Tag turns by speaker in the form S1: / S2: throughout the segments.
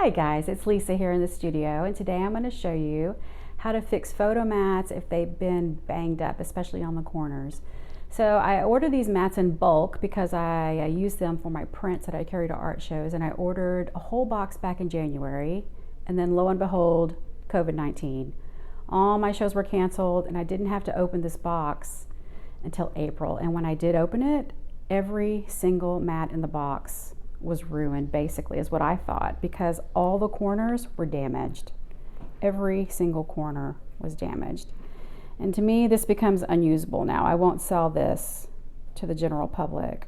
S1: Hi guys, it's Lisa here in the studio, and today I'm going to show you how to fix photo mats if they've been banged up, especially on the corners. So I ordered these mats in bulk because I use them for my prints that I carry to art shows, and I ordered a whole box back in January, and then lo and behold, COVID-19. All my shows were canceled and I didn't have to open this box until April, and when I did open it, every single mat in the box was ruined, basically, is what I thought, because all the corners were damaged. Every single corner was damaged. And to me, this becomes unusable now. I won't sell this to the general public.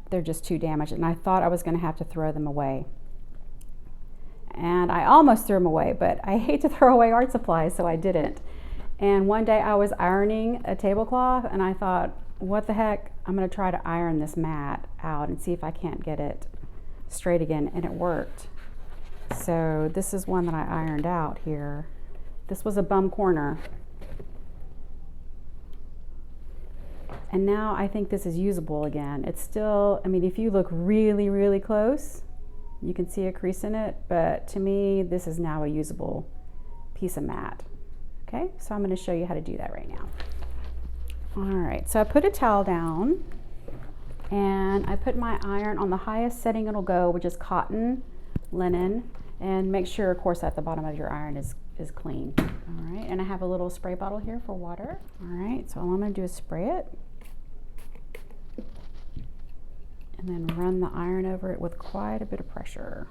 S1: They're just too damaged, and I thought I was going to have to throw them away. And I almost threw them away, but I hate to throw away art supplies, so I didn't. And one day I was ironing a tablecloth, and I thought, what the heck, I'm going to try to iron this mat out and see if I can't get it straight again, and it worked. So this is one that I ironed out here. This was a bum corner, and now I think this is usable again. It's still, I mean, if you look really, really close, you can see a crease in it, but to me, this is now a usable piece of mat. Okay, so I'm going to show you how to do that right now. All right, so I put a towel down and I put my iron on the highest setting it'll go, which is cotton linen, and make sure, of course, that the bottom of your iron is clean. All right, and I have a little spray bottle here for water. All right, so all I'm going to do is spray it and then run the iron over it with quite a bit of pressure.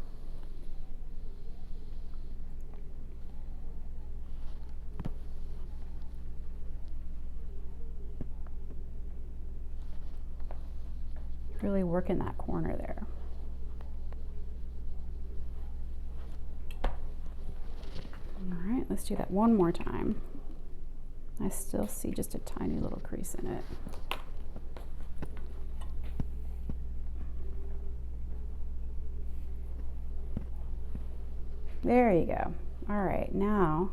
S1: Really working that corner there. All right, let's do that one more time. I still see just a tiny little crease in it. There you go. All right, now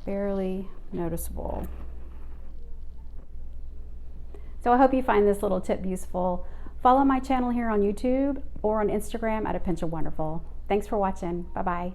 S1: barely noticeable. So I hope you find this little tip useful. Follow my channel here on YouTube or on Instagram at A Pinch of Wonderful. Thanks for watching. Bye-bye.